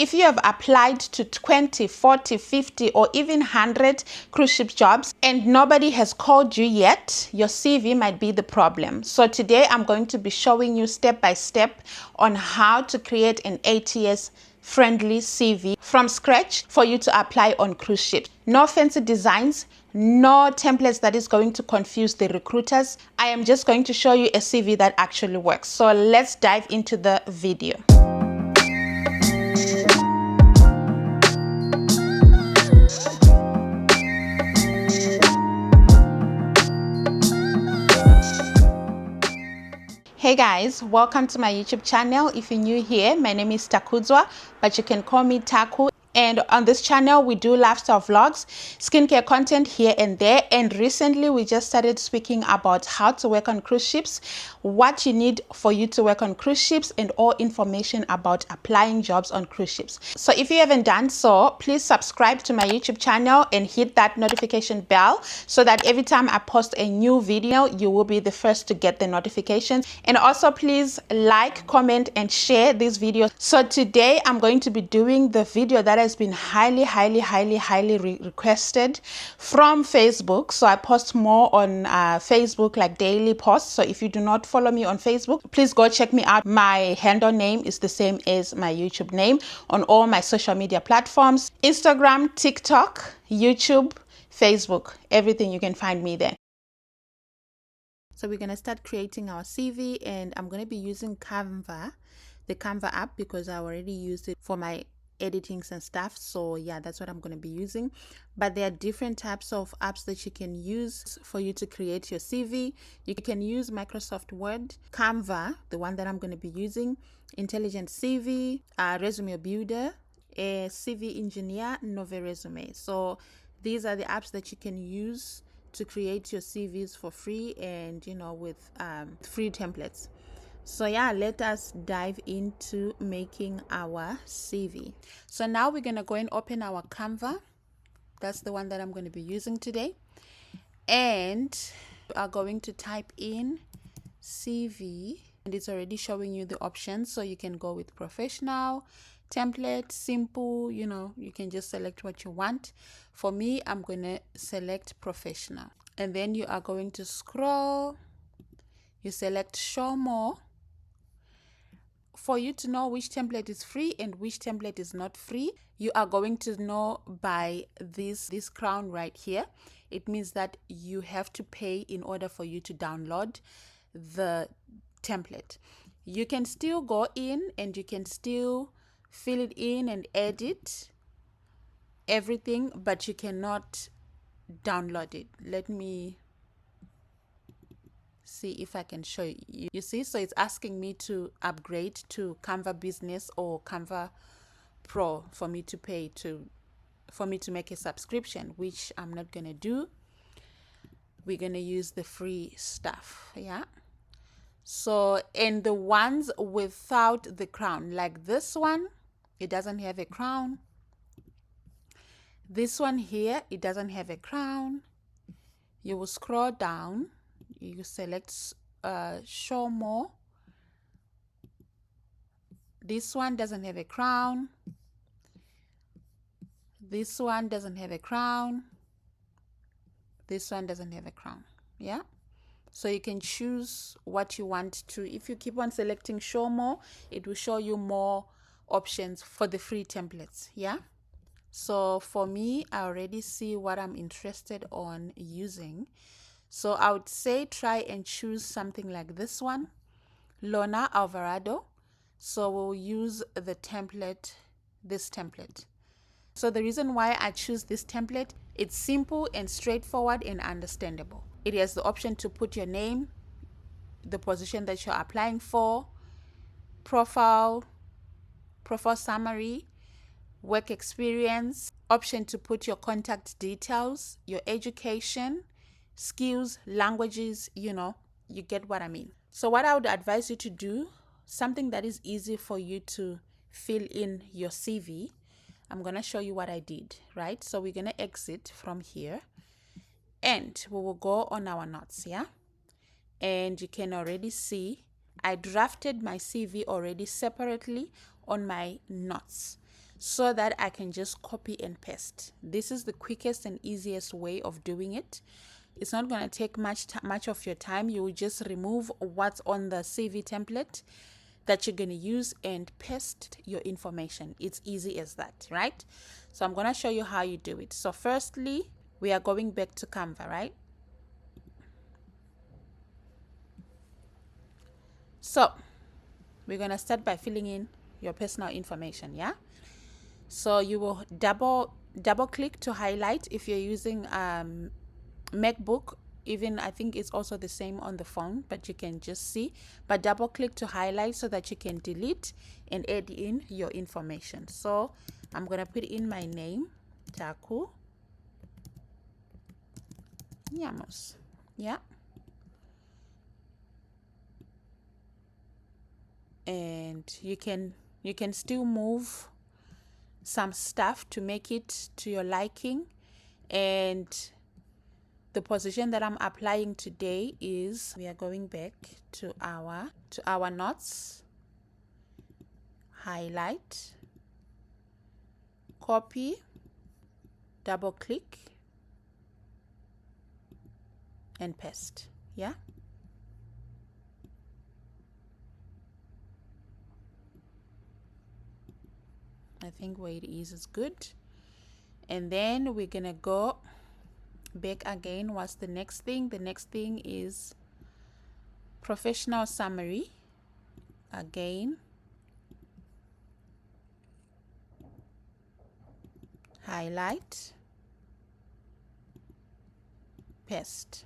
If you have applied to 20, 40, 50, or even 100 cruise ship jobs and nobody has called you yet, your CV might be the problem. So today I'm going to be showing you step by step on how to create an ATS-friendly CV from scratch for you to apply on cruise ships. No fancy designs, no templates that is going to confuse the recruiters. I am just going to show you a CV that actually works. So let's dive into the video. Hey guys, welcome to my YouTube channel. If you're new here, my name is Takudzwa, but you can call me Taku. And on this channel, we do lifestyle vlogs, skincare content here and there. And recently, we just started speaking about how to work on cruise ships, what you need for you to work on cruise ships, and all information about applying jobs on cruise ships. So if you haven't done so, please subscribe to my YouTube channel and hit that notification bell so that every time I post a new video, you will be the first to get the notifications. And also, please like, comment, and share this video. So today, I'm going to be doing the video that has been highly requested from Facebook. So I post more on Facebook, like daily posts. So if you do not follow me on Facebook, please go check me out. My handle name is the same as my YouTube name on all my social media platforms: Instagram, TikTok, YouTube, Facebook, everything. You can find me there. So we're going to start creating our CV, and I'm going to be using Canva, the Canva app, because I already used it for my editings and stuff. So yeah, that's what I'm going to be using. But there are different types of apps that you can use for you to create your CV. You can use Microsoft Word, Canva, the one that I'm going to be using, Intelligent CV, Resume Builder, a CV Engineer, Nove Resume. So these are the apps that you can use to create your CVs for free, and with free templates. So yeah, let us dive into making our CV. So now we're going to go and open our Canva. That's the one that I'm going to be using today. And we are going to type in CV, and it's already showing you the options. So you can go with professional, template, simple, you can just select what you want. For me, I'm going to select professional. And then you are going to scroll. You select show more. For you to know which template is free and which template is not free, you are going to know by this crown right here. It means that you have to pay in order for you to download the template. You can still go in and you can still fill it in and edit everything, but you cannot download it. Let me see if I can show you. You see, so it's asking me to upgrade to Canva Business or Canva Pro for me to pay for me to make a subscription, which I'm not gonna do. We're gonna use the free stuff. Yeah. So, and the ones without the crown, like this one, it doesn't have a crown. This one here, it doesn't have a crown. You will scroll down. You select show more. This one doesn't have a crown. This one doesn't have a crown. This one doesn't have a crown. Yeah. So you can choose what you want to. If you keep on selecting show more, it will show you more options for the free templates. Yeah. So for me, I already see what I'm interested on using. So I would say try and choose something like this one, Lona Alvarado. So we'll use the template, this template. So the reason why I choose this template, it's simple and straightforward and understandable. It has the option to put your name, the position that you're applying for, profile summary, work experience, option to put your contact details, your education, skills, languages, you get what I mean. So what I would advise you to do, something that is easy for you to fill in your CV, I'm going to show you what I did, right? So we're going to exit from here and we will go on our notes, yeah? And you can already see I drafted my CV already separately on my notes. so that I can just copy and paste. This is the quickest and easiest way of doing it. It's not going to take much of your time. You will just remove what's on the CV template that you're going to use and paste your information. It's easy as that, right? So I'm going to show you how you do it. So firstly, we are going back to Canva, right? So we're going to start by filling in your personal information, yeah? So you will double click to highlight if you're using MacBook. Even I think it's also the same on the phone, but you can just see. But double click to highlight so that you can delete and add in your information. So I'm going to put in my name, Taku Nyamos. Yeah. And you can still move some stuff to make it to your liking. And the position that I'm applying today is, we are going back to our notes, highlight, copy, double click and paste. Yeah. I think where it is good. And then we're gonna go back again. What's the next thing? The next thing is professional summary. Again, highlight, paste.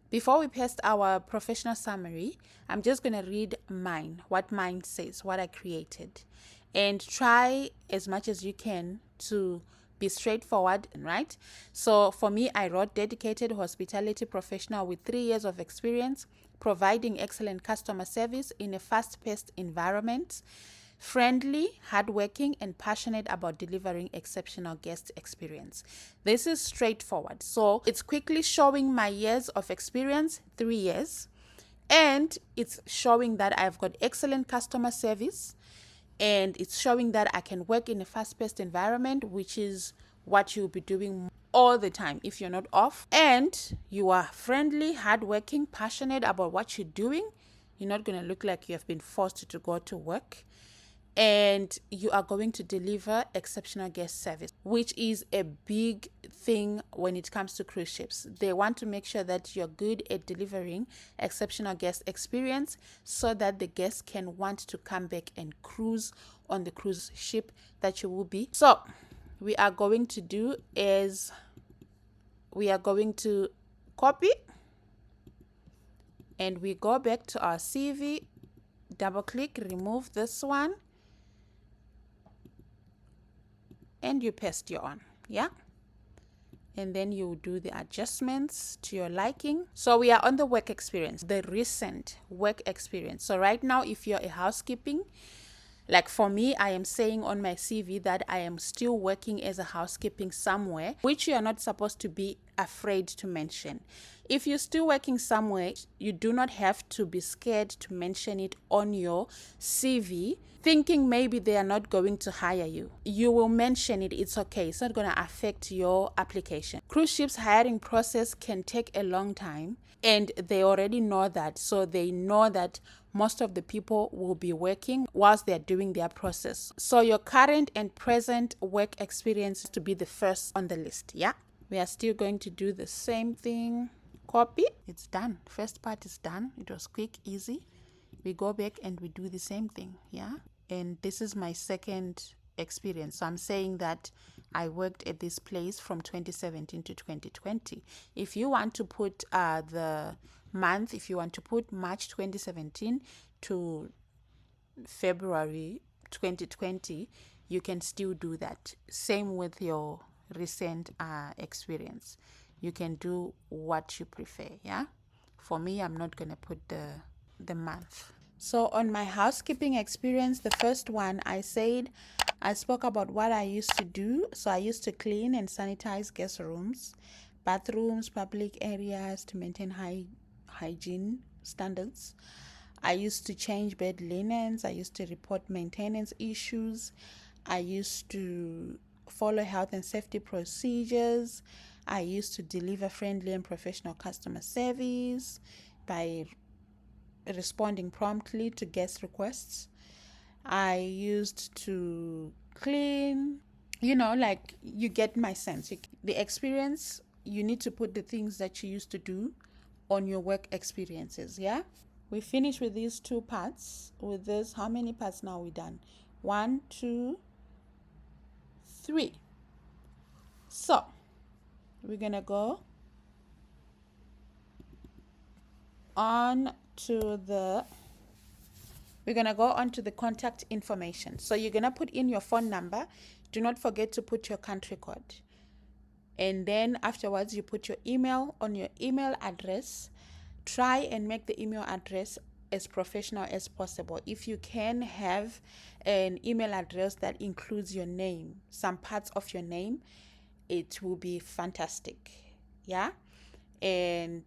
Before we paste our professional summary, I'm just going to read what mine says, what I created. And try as much as you can to be straightforward, right? So for me, I wrote dedicated hospitality professional with 3 years of experience, providing excellent customer service in a fast-paced environment. Friendly, hardworking, and passionate about delivering exceptional guest experience. This is straightforward. So it's quickly showing my years of experience, 3 years, and it's showing that I've got excellent customer service, and it's showing that I can work in a fast-paced environment, which is what you'll be doing all the time if you're not off. And you are friendly, hardworking, passionate about what you're doing. You're not going to look like you have been forced to go to work. And you are going to deliver exceptional guest service, which is a big thing when it comes to cruise ships. They want to make sure that you're good at delivering exceptional guest experience so that the guests can want to come back and cruise on the cruise ship that you will be. So we are going to do is we are going to copy, and we go back to our CV, double click, remove this one, and you paste your own, yeah? And then you do the adjustments to your liking. So we are on the work experience, the recent work experience. So right now, if you're a housekeeping, like for me, I am saying on my CV that I am still working as a housekeeping somewhere, which you are not supposed to be afraid to mention. If you're still working somewhere, you do not have to be scared to mention it on your CV, thinking maybe they are not going to hire you. You will mention it. It's okay. It's not going to affect your application. Cruise ships hiring process can take a long time, and they already know that. So they know that most of the people will be working whilst they're doing their process. So your current and present work experience to be the first on the list, yeah? We are still going to do the same thing. Copy. It's done. First part is done. It was quick, easy. We go back and we do the same thing, yeah? And this is my second experience. So I'm saying that I worked at this place from 2017 to 2020. If you want to put the month, if you want to put March 2017 to February 2020, you can still do that. Same with your recent experience. You can do what you prefer, yeah? For me, I'm not going to put the month. So on my housekeeping experience, the first one, I spoke about what I used to do. So I used to clean and sanitize guest rooms, bathrooms, public areas to maintain hygiene standards. I used to change bed linens. I used to report maintenance issues. I used to follow health and safety procedures. I used to deliver friendly and professional customer service by responding promptly to guest requests. I used to clean, like, you get my sense. The experience, you need to put the things that you used to do on your work experiences, yeah? We finished with these two parts. With this, how many parts now we done? 1, 2, 3. So we're gonna go on to the contact information. So you're gonna put in your phone number. Do not forget to put your country code. And then afterwards, you put your email on your email address. Try and make the email address as professional as possible. If you can have an email address that includes your name, some parts of your name, it will be fantastic. Yeah? And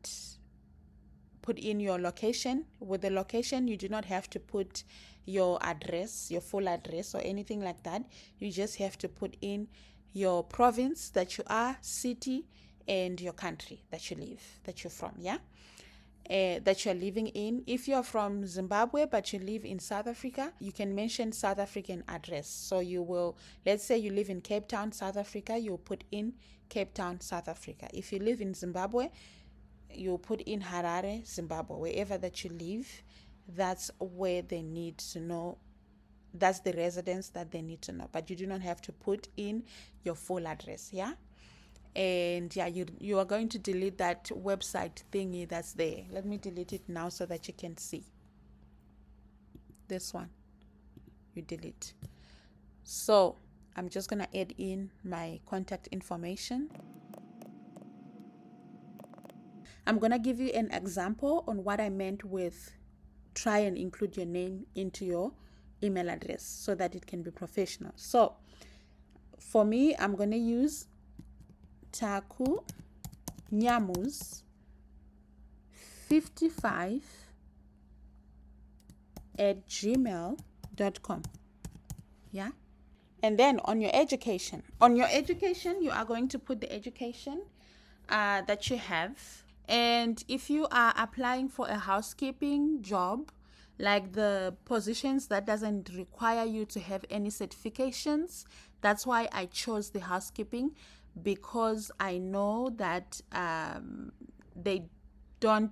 put in your location. With the location, you do not have to put your address, your full address or anything like that. You just have to put in your province that you are, city, and your country that you live, that you're from, yeah? That you're living in. If you're from Zimbabwe but you live in South Africa, you can mention South African address. So you will, let's say you live in Cape Town, South Africa, you'll put in Cape Town, South Africa. If you live in Zimbabwe, you put in Harare, Zimbabwe. Wherever that you live, that's where they need to know. That's the residence that they need to know. But you do not have to put in your full address, yeah? And yeah, you are going to delete that website thingy that's there. Let me delete it now so that you can see. This one, you delete. So I'm just going to add in my contact information. I'm going to give you an example on what I meant with try and include your name into your email address so that it can be professional. So for me, I'm going to use Taku Nyamus 55 at gmail.com. Yeah. And then on your education, you are going to put the education that you have. And if you are applying for a housekeeping job, like the positions that doesn't require you to have any certifications, that's why I chose the housekeeping, because I know that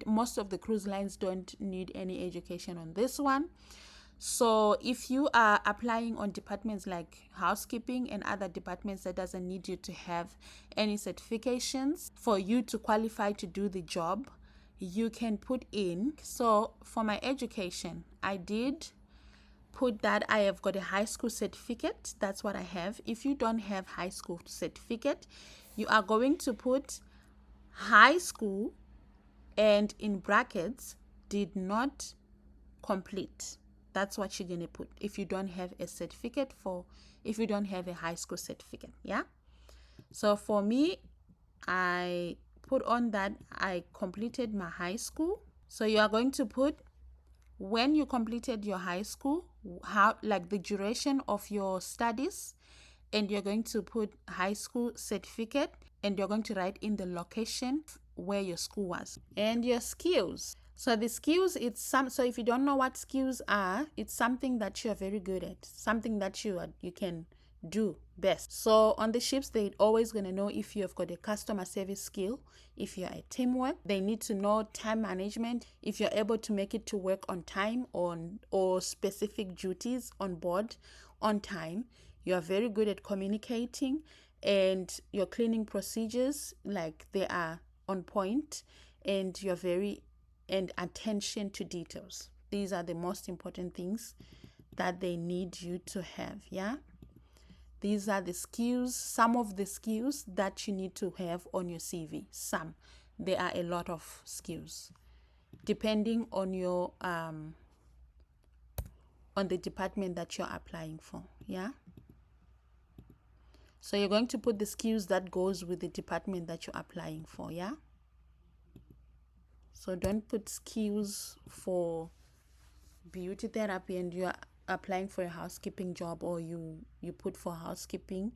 most of the cruise lines don't need any education on this one. So if you are applying on departments like housekeeping and other departments that doesn't need you to have any certifications for you to qualify to do the job, you can put in. So for my education, I did put that I have got a high school certificate. That's what I have. If you don't have high school certificate, you are going to put high school and in brackets did not complete. That's what you're going to put if you don't have a certificate if you don't have a high school certificate, yeah? So for me, I put on that I completed my high school. So you are going to put when you completed your high school, how, like, the duration of your studies, and you're going to put high school certificate, and you're going to write in the location where your school was, and your skills. So the skills, so if you don't know what skills are, it's something that you are very good at, something that you can do best. So on the ships, they're always going to know if you have got a customer service skill, if you're a teamwork. They need to know time management, if you're able to make it to work on time or specific duties on board on time. You are very good at communicating, and your cleaning procedures, like, they are on point, and and attention to details. These are the most important things that they need you to have, yeah? These are the skills, some of the skills that you need to have on your CV. There are a lot of skills, depending on your on the department that you're applying for, yeah? So you're going to put the skills that goes with the department that you're applying for, yeah? So don't put skills for beauty therapy and you're applying for a housekeeping job, or you put for housekeeping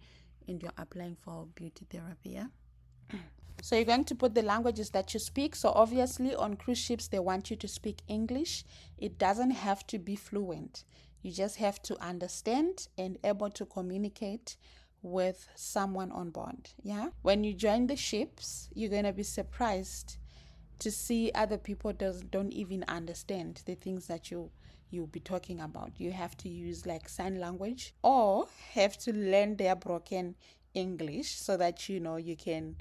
and you're applying for beauty therapy. Yeah. So you're going to put the languages that you speak. So obviously on cruise ships, they want you to speak English. It doesn't have to be fluent. You just have to understand and able to communicate with someone on board. Yeah. When you join the ships, you're going to be surprised to see other people don't even understand the things that you'll be talking about. You have to use like sign language, or have to learn their broken English so that you can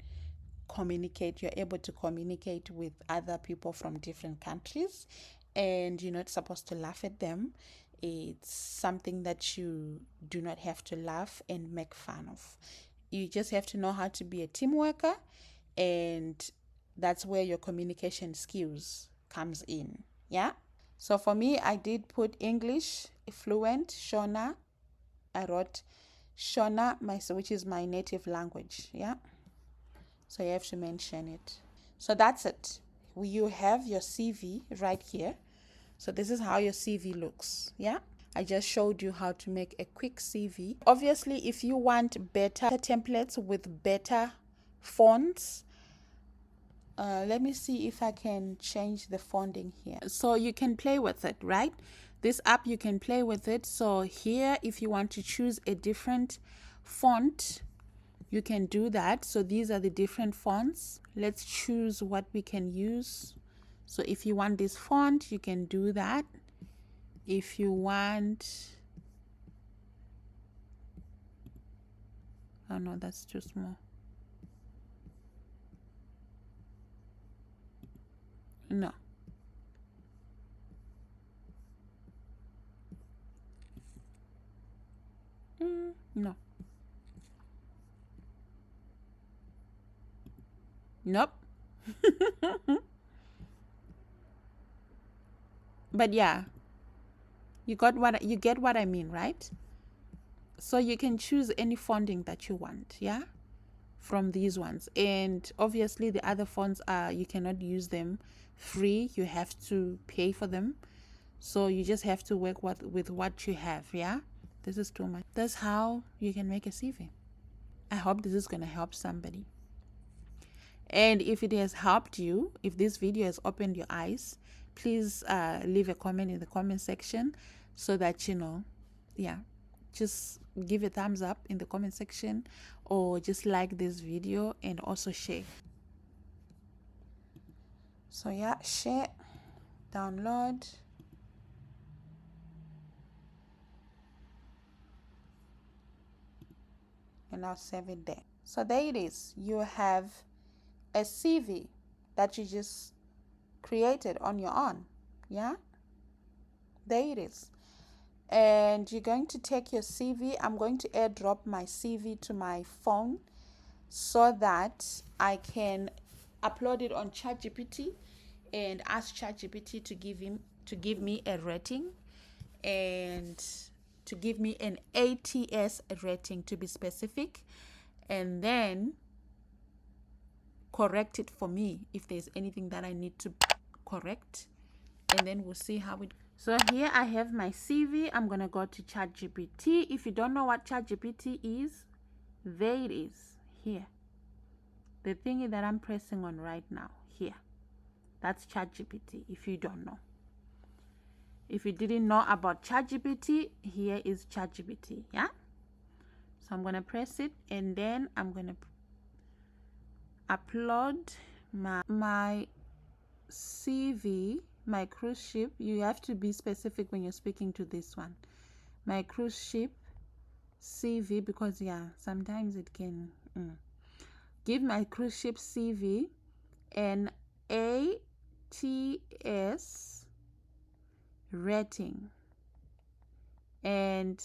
communicate. You're able to communicate with other people from different countries, and you're not supposed to laugh at them. It's something that you do not have to laugh and make fun of. You just have to know how to be a team worker, and that's where your communication skills comes in. Yeah. So for me, I did put English fluent, Shona. I wrote Shona, which is my native language. Yeah. So you have to mention it. So that's it. You have your CV right here. So this is how your CV looks. Yeah. I just showed you how to make a quick CV. Obviously, if you want better templates with better fonts, let me see if I can change the fonting here. So you can play with it, right? This app, you can play with it. So here, if you want to choose a different font, you can do that. So these are the different fonts. Let's choose what we can use. So if you want this font, you can do that. If you want, oh no, that's too small. No. No. Nope. But yeah, you get what I mean, right? So you can choose any fonting that you want, yeah, from these ones. And obviously the other fonts you cannot use them free. You have to pay for them. So you just have to work with what you have, yeah? This is too much. That's how you can make a CV. I hope this is going to help somebody. And if it has helped you, if this video has opened your eyes, please leave a comment in the comment section so that yeah, just give a thumbs up in the comment section, or just like this video and also share. So yeah, share, download, and I'll save it there. So there it is. You have a CV that you just created on your own. Yeah, there it is. And you're going to take your CV. I'm going to airdrop my CV to my phone so that I can upload it on ChatGPT and ask ChatGPT to give me a rating, and to give me an ATS rating, to be specific, and then correct it for me if there's anything that I need to correct, and then we'll see how it. So here I have my CV. I'm gonna go to ChatGPT. If you don't know what ChatGPT is, there it is, here. The thingy that I'm pressing on right now, here. That's ChatGPT, if you don't know. If you didn't know about ChatGPT, here is ChatGPT, yeah? So I'm gonna press it, and then I'm gonna upload my CV, my cruise ship. You have to be specific when you're speaking to this one. My cruise ship CV, because yeah, sometimes it can give my cruise ship CV an ATS rating and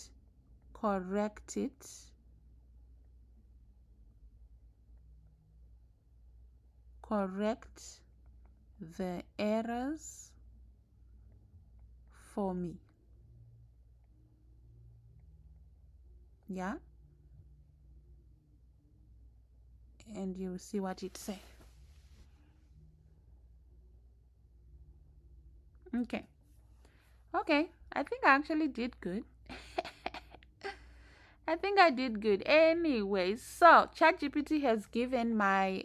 correct it the errors for me. Yeah, and you will see what it says. Okay, Okay, I think I actually did good. I think I did good. Anyway, so ChatGPT has given my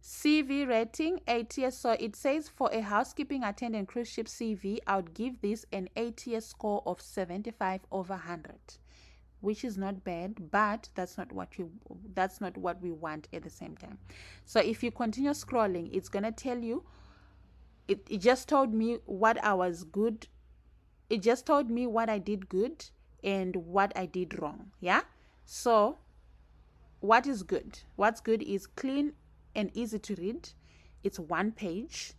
CV rating ATS. So it says for a housekeeping attendant cruise ship CV, I would give this an ATS score of 75 over 100, which is not bad, but that's not what we want at the same time. So if you continue scrolling, it's gonna tell you. It just told me what I was good. It just told me what I did good and what I did wrong. Yeah. So what is good? What's good is clean and easy to read. It's one page.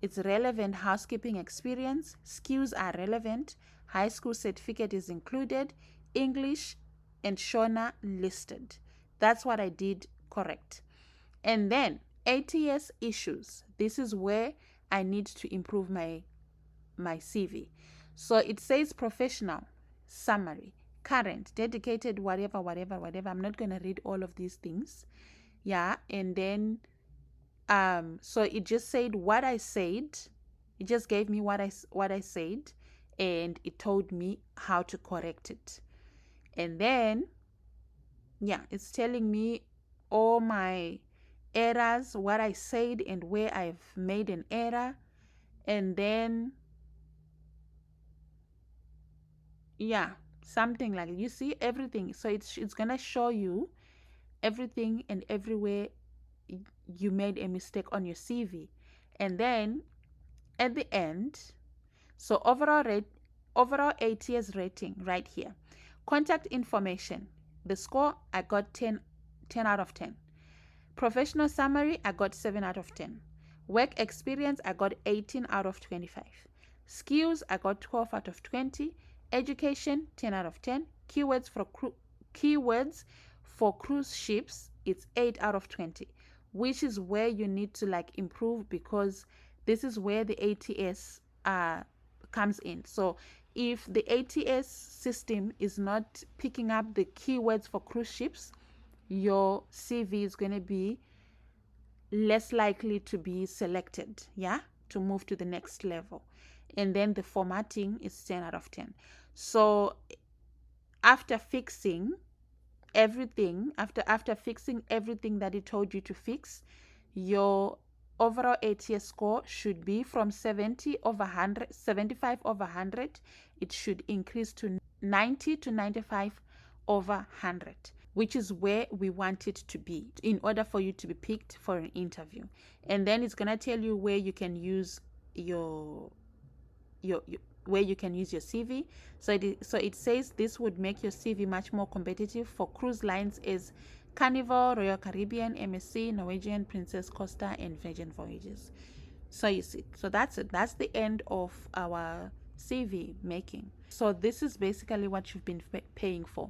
It's relevant housekeeping experience. Skills are relevant. High school certificate is included. English and Shona listed. That's what I did correct. And then ATS issues. This is where I need to improve my CV. So it says professional, summary, current, dedicated, whatever. I'm not going to read all of these things. Yeah. And then, so it just said what I said. It just gave me what I said, and it told me how to correct it. And then, yeah, it's telling me all my errors, what I said, and where I've made an error. And then, yeah, something like, you see everything. So it's gonna show you everything and everywhere you made a mistake on your CV. And then at the end, so overall ATS rating right here. Contact information, the score I got 10 out of 10. Professional summary, I got 7 out of 10. Work experience, I got 18 out of 25. Skills, I got 12 out of 20. Education, 10 out of 10. Keywords for cruise ships, it's 8 out of 20, which is where you need to like improve, because this is where the ATS comes in. So if the ATS system is not picking up the keywords for cruise ships, your CV is going to be less likely to be selected, yeah, to move to the next level. And then the formatting is 10 out of 10. So after fixing everything, after fixing everything that it told you to fix, your overall ATS score should be from 75 over 100. It should increase to 90 to 95 over 100, which is where we want it to be in order for you to be picked for an interview. And then it's going to tell you where you can use your where you can use your CV. So it says this would make your CV much more competitive for cruise lines as Carnival, Royal Caribbean, MSC, Norwegian, Princess Costa, and Virgin Voyages. So you see, so that's it. That's the end of our CV making. So this is basically what you've been paying for.